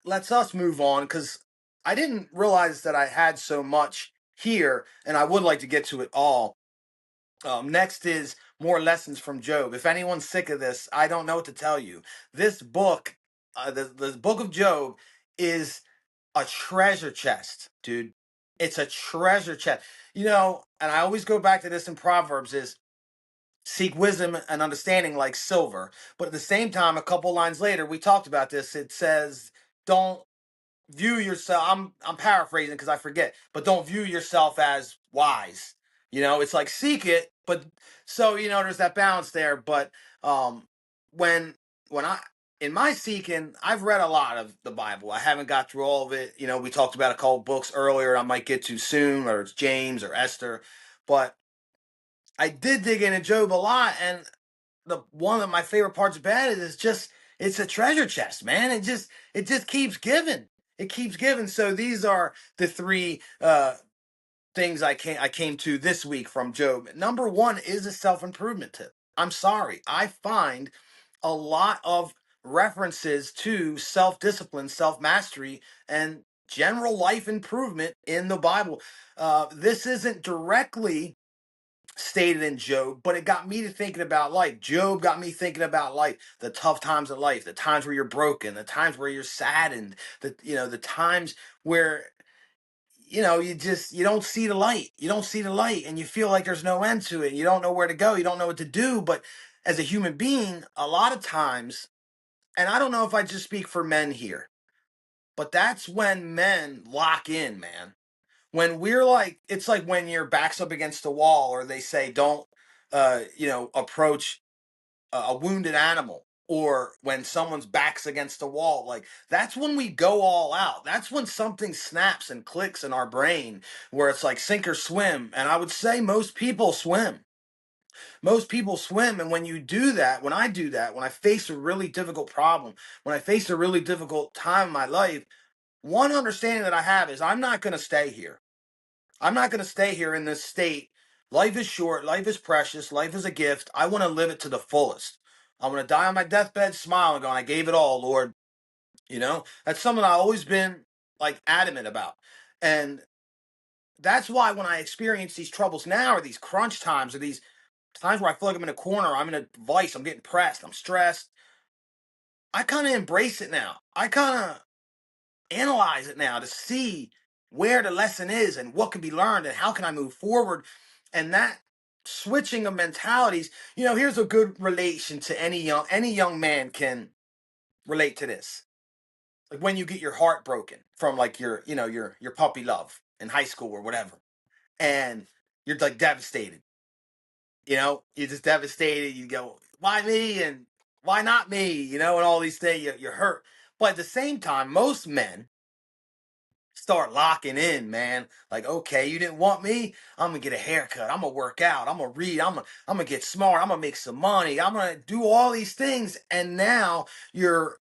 lets us move on because I didn't realize that I had so much here, and I would like to get to it all. Next is more lessons from Job. If anyone's sick of this, I don't know what to tell you. This book, the book of Job, is a treasure chest, dude. It's a treasure chest. And I always go back to this in Proverbs is seek wisdom and understanding like silver. But at the same time, a couple lines later, we talked about this. It says, don't view yourself. I'm paraphrasing because I forget, but don't view yourself as wise. It's like seek it, but so there's that balance there. But when I in my seeking, I've read a lot of the Bible. I haven't got through all of it. We talked about a couple books earlier. I might get to soon, or it's James or Esther, but I did dig into Job a lot, and the one of my favorite parts about it is just it's a treasure chest, man. It just keeps giving. It keeps giving. So these are the three things I came to this week from Job. Number one is a self-improvement tip. I'm sorry. I find a lot of references to self-discipline, self-mastery, and general life improvement in the Bible. This isn't directly stated in Job, but it got me to thinking about life. Job got me thinking about life, the tough times of life, the times where you're broken, the times where you're saddened, the times where you don't see the light. You don't see the light and you feel like there's no end to it. You don't know where to go. You don't know what to do. But as a human being, a lot of times, and I don't know if I just speak for men here, but that's when men lock in, man. When we're like, it's like when your back's up against the wall, or they say don't approach a wounded animal, or when someone's back's against the wall. Like, that's when we go all out. That's when something snaps and clicks in our brain, where it's like sink or swim. And I would say most people swim. Most people swim. And when you do that, when I do that, when I face a really difficult problem, when I face a really difficult time in my life, one understanding that I have is I'm not going to stay here. I'm not going to stay here in this state. Life is short. Life is precious. Life is a gift. I want to live it to the fullest. I want to die on my deathbed smiling, going, I gave it all, Lord. That's something I've always been like adamant about. And that's why when I experience these troubles now, or these crunch times, or these times where I feel like I'm in a corner, I'm in a vice, I'm getting pressed, I'm stressed, I kind of embrace it now. I kind of analyze it now to see where the lesson is and what can be learned and how can I move forward. And that switching of mentalities, here's a good relation to any young man can relate to this. Like when you get your heart broken from like your puppy love in high school or whatever, and you're like devastated. You're just devastated. You go, why me and why not me? And all these things. You're hurt. But at the same time, most men start locking in, man. Like, okay, you didn't want me? I'm gonna get a haircut. I'm gonna work out. I'm gonna read. I'm gonna get smart. I'm gonna make some money. I'm gonna do all these things. And now your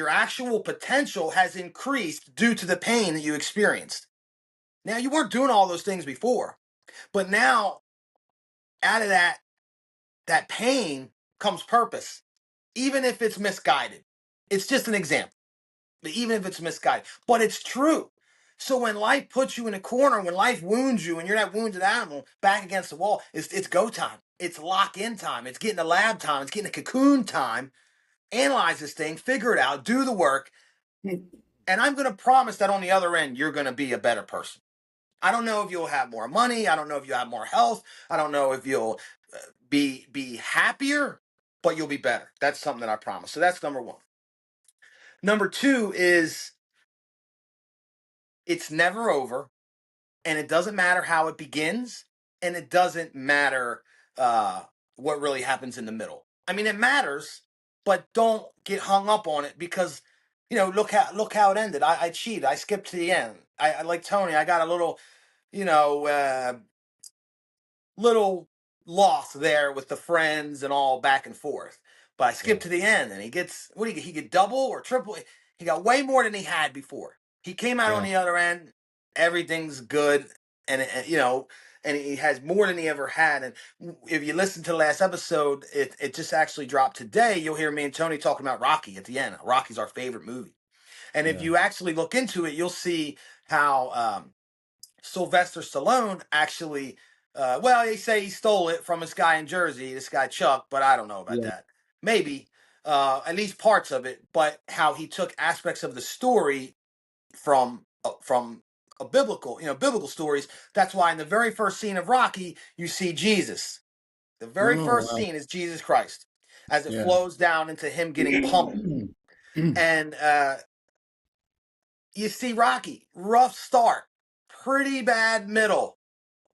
actual potential has increased due to the pain that you experienced. Now you weren't doing all those things before, but now out of that pain comes purpose, even if it's misguided. It's just an example. But even if it's misguided, but it's true. So when life puts you in a corner, when life wounds you, and you're that wounded animal back against the wall, it's go time. It's lock in time. It's getting a lab time. It's getting a cocoon time. Analyze this thing, figure it out, do the work, and I'm going to promise that on the other end, you're going to be a better person. I don't know if you'll have more money. I don't know if you'll have more health. I don't know if you'll be happier, but you'll be better. That's something that I promise. So that's number one. Number two is it's never over, and it doesn't matter how it begins, and it doesn't matter what really happens in the middle. I mean, it matters, but don't get hung up on it because look how it ended. I cheated. I skipped to the end. I like Tony. I got a little little loss there with the friends and all back and forth. But I skipped to the end, and he gets what do you get? He get double or triple. He got way more than he had before. He came out on the other end. Everything's good, and and he has more than he ever had. And if you listen to the last episode, it just actually dropped today. You'll hear me and Tony talking about Rocky at the end. Rocky's our favorite movie. And if Yeah. you actually look into it, you'll see how Sylvester Stallone actually, well, they say he stole it from this guy in Jersey, this guy Chuck, but I don't know about Yeah. that. Maybe, at least parts of it, but how he took aspects of the story from a biblical, biblical stories. That's why in the very first scene of Rocky, you see Jesus. The very Oh, first wow. scene is Jesus Christ as it Yeah. flows down into him getting pummeled. And you see Rocky, rough start, pretty bad middle,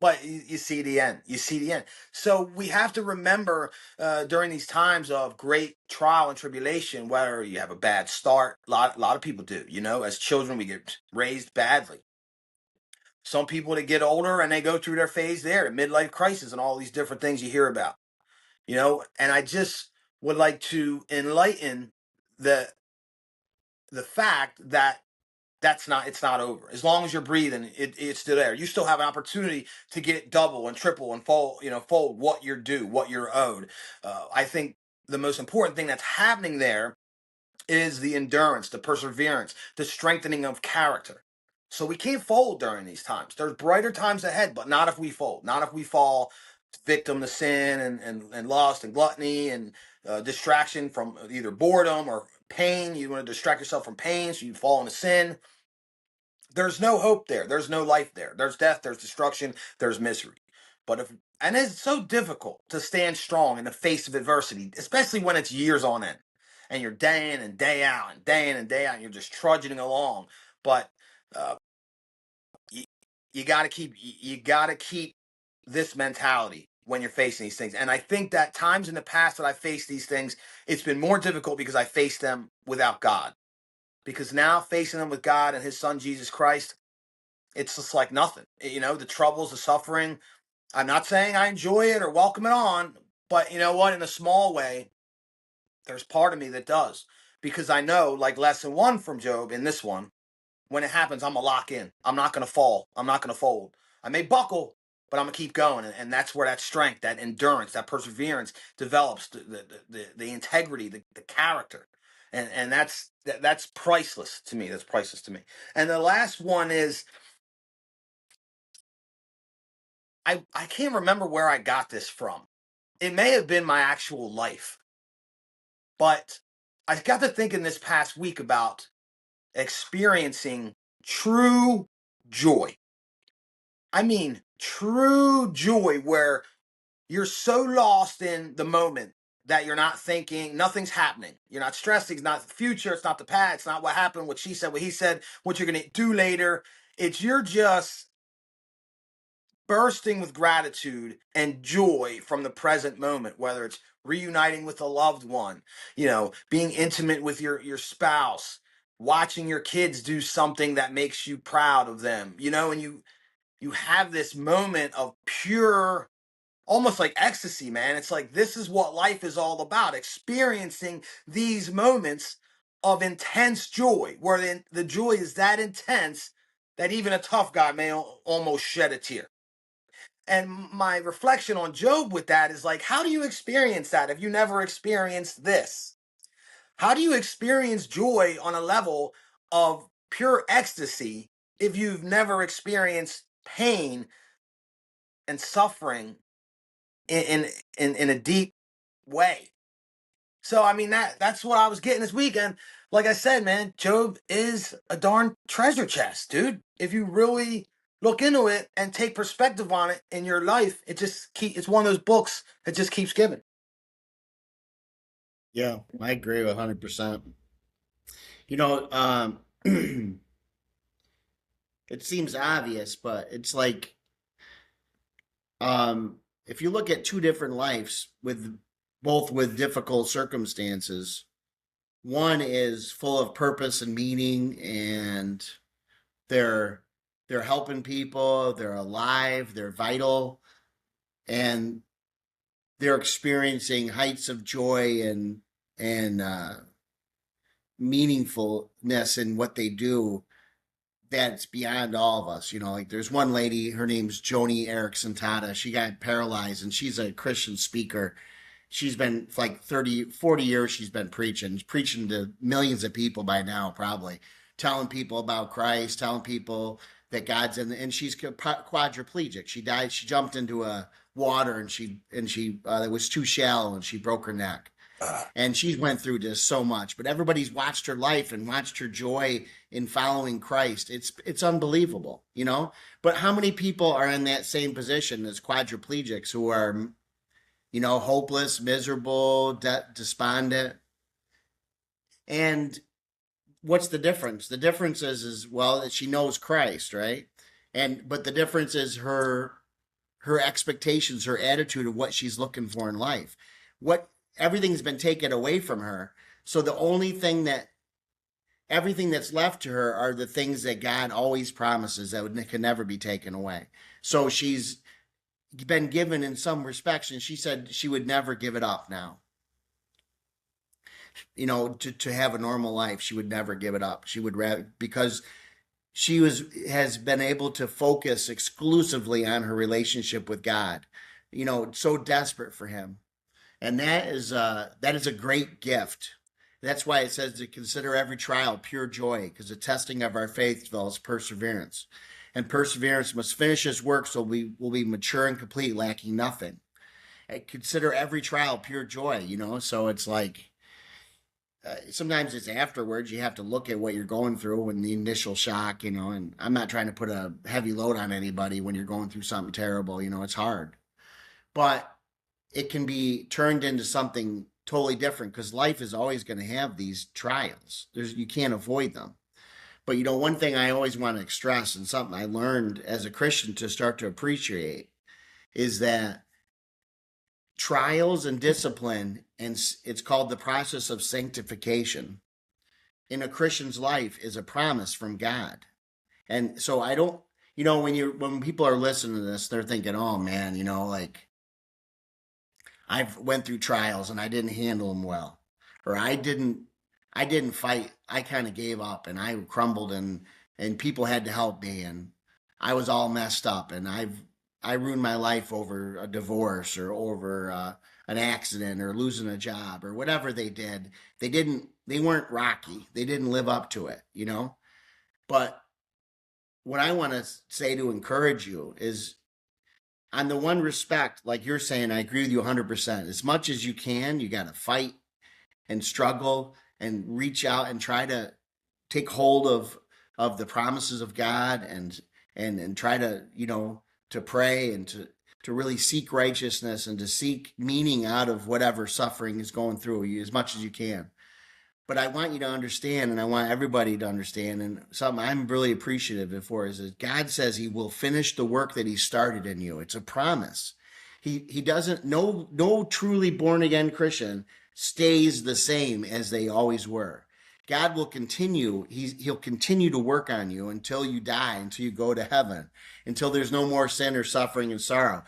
but you see the end. You see the end. So we have to remember during these times of great trial and tribulation, whether you have a bad start, a lot of people do. As children, we get raised badly. Some people that get older and they go through their phase there, midlife crisis, and all these different things you hear about. And I just would like to enlighten the fact that it's not over. As long as you're breathing, it's still there. You still have an opportunity to get double and triple and fold what you're due, what you're owed. I think the most important thing that's happening there is the endurance, the perseverance, the strengthening of character. So we can't fold during these times. There's brighter times ahead, but not if we fold. Not if we fall victim to sin and lust and gluttony and distraction from either boredom or pain. You want to distract yourself from pain, so you fall into sin. There's no hope there. There's no life there. There's death, there's destruction, there's misery. And it's so difficult to stand strong in the face of adversity, especially when it's years on end and you're day in and day out and day in and day out and you're just trudging along. But uh, you got to keep this mentality when you're facing these things. And I think that times in the past that I faced these things, it's been more difficult because I faced them without God. Because now facing them with God and his son Jesus Christ, it's just like nothing. The troubles, the suffering. I'm not saying I enjoy it or welcome it on, but you know what? In a small way, there's part of me that does. Because I know, like lesson 1 from Job in this one, when it happens, I'm going to lock in. I'm not going to fall. I'm not going to fold. I may buckle, but I'm going to keep going. And that's where that strength, that endurance, that perseverance develops, the integrity, the character. And that's priceless to me. That's priceless to me. And the last one is, I can't remember where I got this from. It may have been my actual life, but I got to thinking this past week about experiencing true joy. I mean, true joy where you're so lost in the moment that you're not thinking, nothing's happening. You're not stressing, it's not the future, it's not the past, it's not what happened, what she said, what he said, what you're going to do later. You're just bursting with gratitude and joy from the present moment, whether it's reuniting with a loved one, being intimate with your spouse, watching your kids do something that makes you proud of them, and you have this moment of pure, almost like ecstasy, man. It's like this is what life is all about, experiencing these moments of intense joy, where the joy is that intense that even a tough guy may almost shed a tear. And my reflection on Job with that is like, how do you experience that if you never experienced this? How do you experience joy on a level of pure ecstasy if you've never experienced pain and suffering in a deep way? So I mean that's what I was getting this weekend. Like I said, man, Job is a darn treasure chest, dude. If you really look into it and take perspective on it in your life, it's one of those books that just keeps giving. Yeah, I agree 100%. You know, it seems obvious, but it's like, if you look at two different lives with both with difficult circumstances, one is full of purpose and meaning, and they're they're helping people, they're alive, they're vital, and they're experiencing heights of joy and meaningfulness in what they do that's beyond all of us. Like there's one lady, her name's Joni Erickson Tada. She got paralyzed and she's a Christian speaker. She's been like 30, 40 years she's been preaching to millions of people by now, probably. telling people about Christ, telling people that God's in, and she's quadriplegic. She died. She jumped into a water, and she it was too shallow, and she broke her neck. And she went through just so much. But everybody's watched her life and watched her joy in following Christ. It's unbelievable, you know. But how many people are in that same position as quadriplegics who are, you know, hopeless, miserable, despondent? And what's the difference? The difference is well that she knows Christ, right? And but the difference is her expectations, her attitude of what she's looking for in life. What Everything's been taken away from her. So the only thing that everything that's left to her are the things that God always promises that can never be taken away. So she's been given in some respects, and she said she would never give it up now. You know, to have a normal life, she would never give it up. She would rather, because she has been able to focus exclusively on her relationship with God. You know, so desperate for him. And that is a great gift. That's why it says to consider every trial pure joy, because the testing of our faith develops perseverance. And perseverance must finish its work so we will be mature and complete, lacking nothing. And consider every trial pure joy, you know? So it's like, sometimes it's afterwards. You have to look at what you're going through when the initial shock, you know, and I'm not trying to put a heavy load on anybody when you're going through something terrible, you know, it's hard. But it can be turned into something totally different, because life is always going to have these trials. You can't avoid them. But you know, one thing I always want to stress, and something I learned as a Christian to start to appreciate, is that trials and discipline, and it's called the process of sanctification in a Christian's life, is a promise from God. And so I don't, you know, when people are listening to this, they're thinking, oh man, you know, like, I've went through trials and I didn't handle them well, or I didn't fight. I kind of gave up and I crumbled, and people had to help me, and I was all messed up, and I ruined my life over a divorce, or over an accident, or losing a job, or whatever they did. They weren't Rocky. They didn't live up to it, you know? But what I want to say to encourage you is, on the one respect, like you're saying, I agree with you 100%. As much as you can, you got to fight and struggle and reach out and try to take hold of the promises of God, and try to, you know, to pray, and to really seek righteousness, and to seek meaning out of whatever suffering is going through you as much as you can. But I want you to understand, and I want everybody to understand, and something I'm really appreciative for is that God says he will finish the work that he started in you. It's a promise. He doesn't, no truly born again Christian stays the same as they always were. God will continue, he'll continue to work on you until you die, until you go to heaven, until there's no more sin or suffering and sorrow.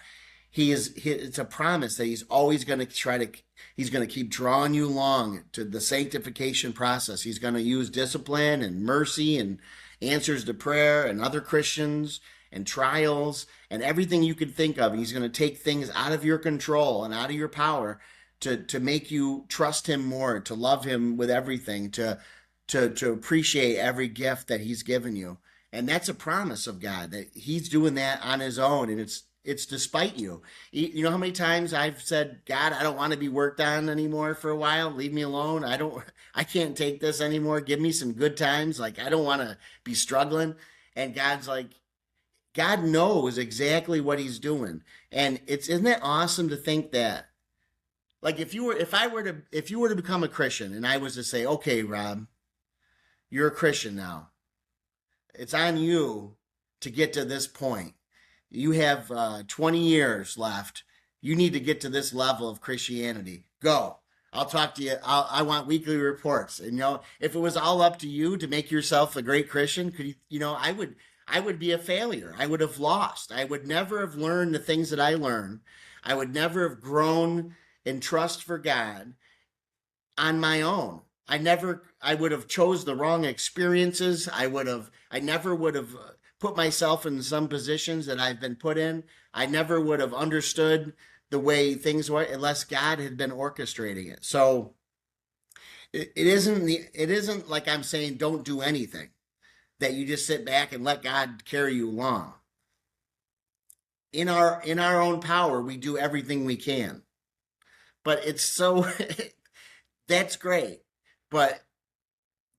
It's a promise that he's always going to he's going to keep drawing you along to the sanctification process. He's going to use discipline and mercy and answers to prayer and other Christians and trials and everything you could think of. And he's going to take things out of your control and out of your power to make you trust him more, to love him with everything, to appreciate every gift that he's given you. And that's a promise of God, that he's doing that on his own, and it's despite you. You know how many times I've said, God, I don't want to be worked on anymore for a while. Leave me alone. I can't take this anymore. Give me some good times. Like, I don't want to be struggling. And God's like, God knows exactly what he's doing. And isn't it awesome to think that, like, if you were to become a Christian, and I was to say, okay, Rob, you're a Christian now. It's on you to get to this point. You have 20 years left. You need to get to this level of Christianity. Go. I'll talk to you. I want weekly reports. And, you know, if it was all up to you to make yourself a great Christian, I would be a failure. I would have lost. I would never have learned the things that I learned. I would never have grown in trust for God on my own. I would have chose the wrong experiences. I never would have put myself in some positions that I've been put in. I never would have understood the way things were unless God had been orchestrating it. So it isn't like I'm saying don't do anything. that you just sit back and let God carry you along. In our own power, we do everything we can. But it's so that's great. But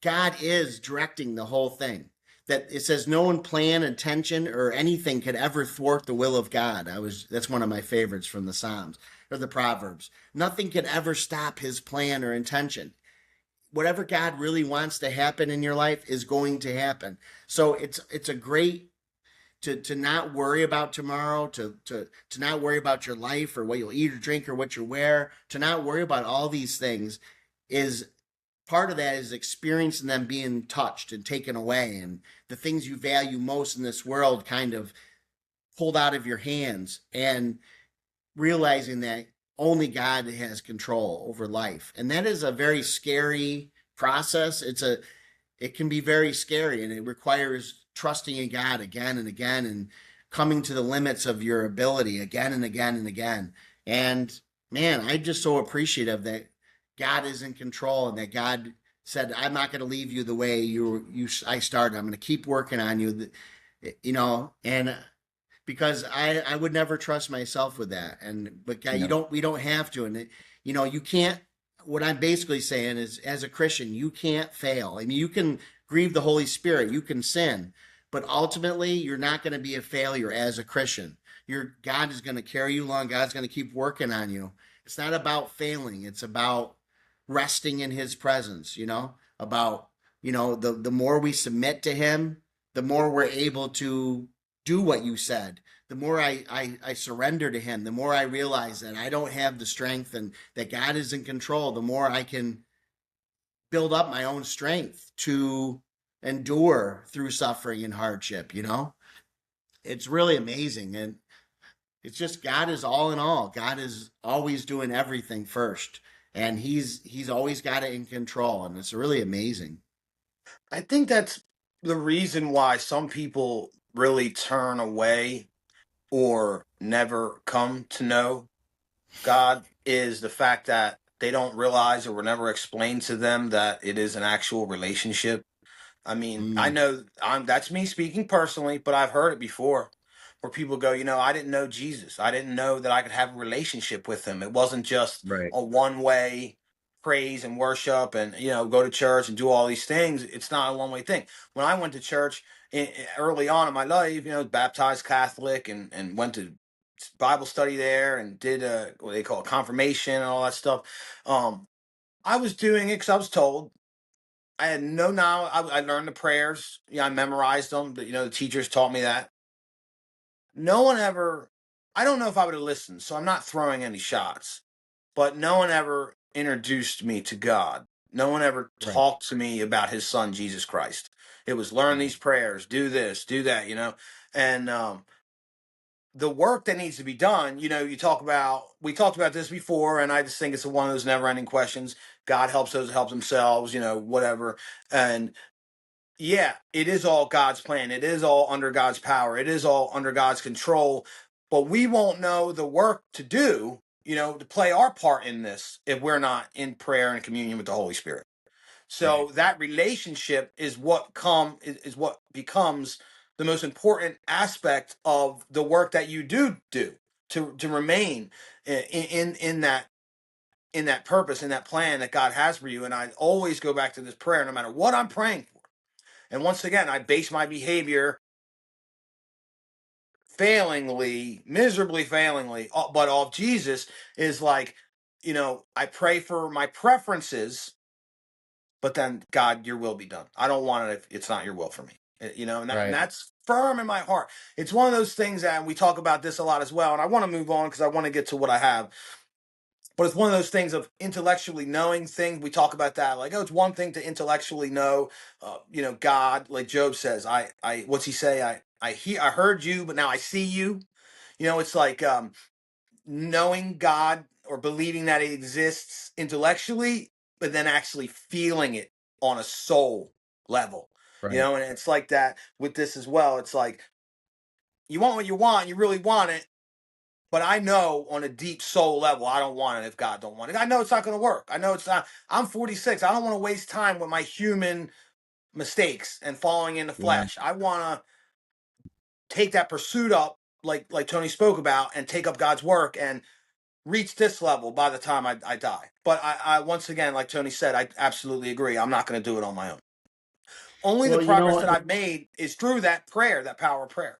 God is directing the whole thing. That it says no one plan, intention, or anything could ever thwart the will of God. That's one of my favorites from the Psalms or the Proverbs. Nothing could ever stop his plan or intention. Whatever God really wants to happen in your life is going to happen. So it's a great to not worry about tomorrow, to not worry about your life or what you'll eat or drink or what you wear, to not worry about all these things is part of that is experiencing them being touched and taken away and the things you value most in this world kind of pulled out of your hands and realizing that only God has control over life. And that is a very scary process. It can be very scary and it requires trusting in God again and again and coming to the limits of your ability again and again and again. And man, I'm just so appreciative that God is in control and that God said, I'm not going to leave you the way I started. I'm going to keep working on you, and because I would never trust myself with that. But God, No. we don't have to. And you can't, what I'm basically saying is as a Christian, you can't fail. I mean, you can grieve the Holy Spirit, you can sin, but ultimately you're not going to be a failure as a Christian. God is going to carry you along. God's going to keep working on you. It's not about failing. It's about resting in his presence, about, the more we submit to him, the more we're able to do what you said. The more I surrender to him, the more I realize that I don't have the strength and that God is in control, the more I can build up my own strength to endure through suffering and hardship, It's really amazing. And it's just God is all in all. God is always doing everything first. And he's always got it in control. And it's really amazing. I think that's the reason why some people really turn away or never come to know God is the fact that they don't realize or were never explained to them that it is an actual relationship. I mean, I Mm, know that's me speaking personally, but I've heard it before where people go, I didn't know Jesus. I didn't know that I could have a relationship with him. It wasn't just right. a one-way praise and worship and, go to church and do all these things. It's not a one-way thing. When I went to church early on in my life, baptized Catholic and went to Bible study there and did what they call confirmation and all that stuff. I was doing it because I was told. I had no knowledge. I learned the prayers. I memorized them. But, the teachers taught me that. No one ever. I don't know if I would have listened, so I'm not throwing any shots. But no one ever introduced me to God. No one ever Right. talked to me about His Son Jesus Christ. It was learn Right. these prayers, do this, do that. And the work that needs to be done. We talked about this before, and I just think it's one of those never-ending questions. God helps those who help themselves. Whatever. And yeah, it is all God's plan. It is all under God's power. It is all under God's control. But we won't know the work to do, to play our part in this if we're not in prayer and communion with the Holy Spirit. Right. So that relationship is what becomes the most important aspect of the work that you do to remain in that purpose, in that plan that God has for you. And I always go back to this prayer no matter what I'm praying for. And once again, I base my behavior miserably failingly, but off Jesus is like, I pray for my preferences, but then God, your will be done. I don't want it if it's not your will for me. And Right. that's firm in my heart. It's one of those things that we talk about this a lot as well. And I want to move on because I want to get to what I have. But it's one of those things of intellectually knowing things. We talk about that, like, oh, it's one thing to intellectually know, God. Like Job says, what's he say? I heard you, but now I see you. It's like knowing God or believing that He exists intellectually, but then actually feeling it on a soul level. Right. And it's like that with this as well. It's like you want what you want, you really want it, but I know on a deep soul level, I don't want it if God don't want it. I know it's not going to work. I know it's not. I'm 46. I don't want to waste time with my human mistakes and falling in the Yeah. flesh. I want to take that pursuit up, like Tony spoke about, and take up God's work and reach this level by the time I die. But I once again, like Tony said, I absolutely agree. I'm not going to do it on my own. Only the Well, you know progress what? that I've made is through that prayer, that power of prayer,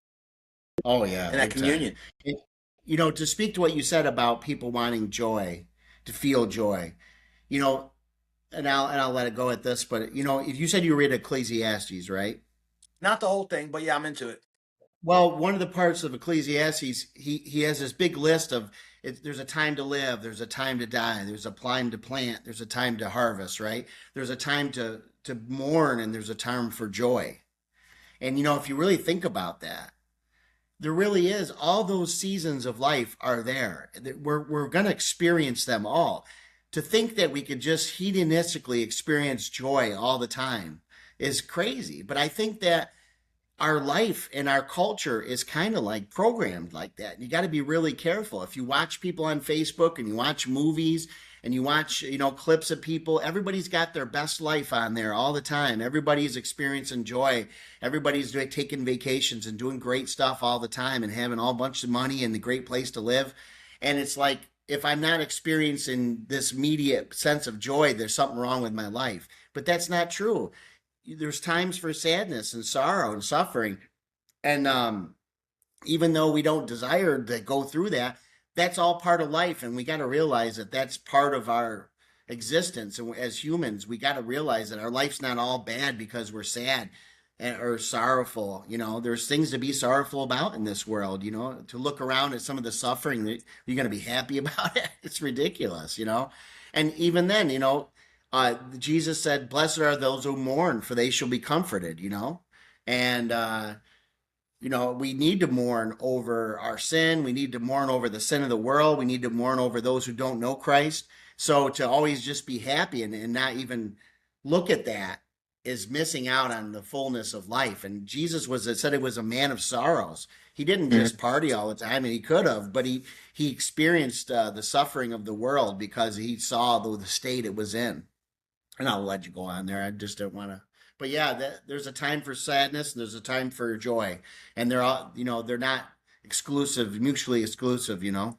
Oh yeah, and that big time. communion. It, you know, to speak to what you said about people wanting joy, to feel joy, you know, and I'll let it go at this, but you know, if you said you read Ecclesiastes, right? Not the whole thing, but yeah, I'm into it. Well, one of the parts of Ecclesiastes, he has this big list of there's a time to live, there's a time to die, there's a time to plant, there's a time to harvest, right? There's a time to mourn, and there's a time for joy. And you know, if you really think about that, there really is all those seasons of life are there. We're going to experience them all. To think that we could just hedonistically experience joy all the time is crazy. But I think that our life and our culture is kind of like programmed like that. You got to be really careful. If you watch people on Facebook and you watch movies and you watch, you know, clips of people, everybody's got their best life on there all the time. Everybody's experiencing joy. Everybody's taking vacations and doing great stuff all the time and having all bunch of money and a great place to live. And it's like, if I'm not experiencing this immediate sense of joy, there's something wrong with my life. But that's not true. There's times for sadness and sorrow and suffering, and even though we don't desire to go through that, that's all part of life, and we got to realize that that's part of our existence. And as humans, we got to realize that our life's not all bad because we're sad or sorrowful. You know, there's things to be sorrowful about in this world. You know, to look around at some of the suffering, you're going to be happy about it. It's ridiculous. You know, and even then, you know, Jesus said, "Blessed are those who mourn, for they shall be comforted." You know, and you know, we need to mourn over our sin. We need to mourn over the sin of the world. We need to mourn over those who don't know Christ. So to always just be happy and not even look at that is missing out on the fullness of life. And Jesus was, it said, it was a man of sorrows. He didn't just party all the time, and he could have, but he experienced the suffering of the world because he saw the state it was in. And I'll let you go on there. I just don't want to. But yeah, there's a time for sadness and there's a time for joy, and they're all, you know, they're not exclusive, mutually exclusive. You know.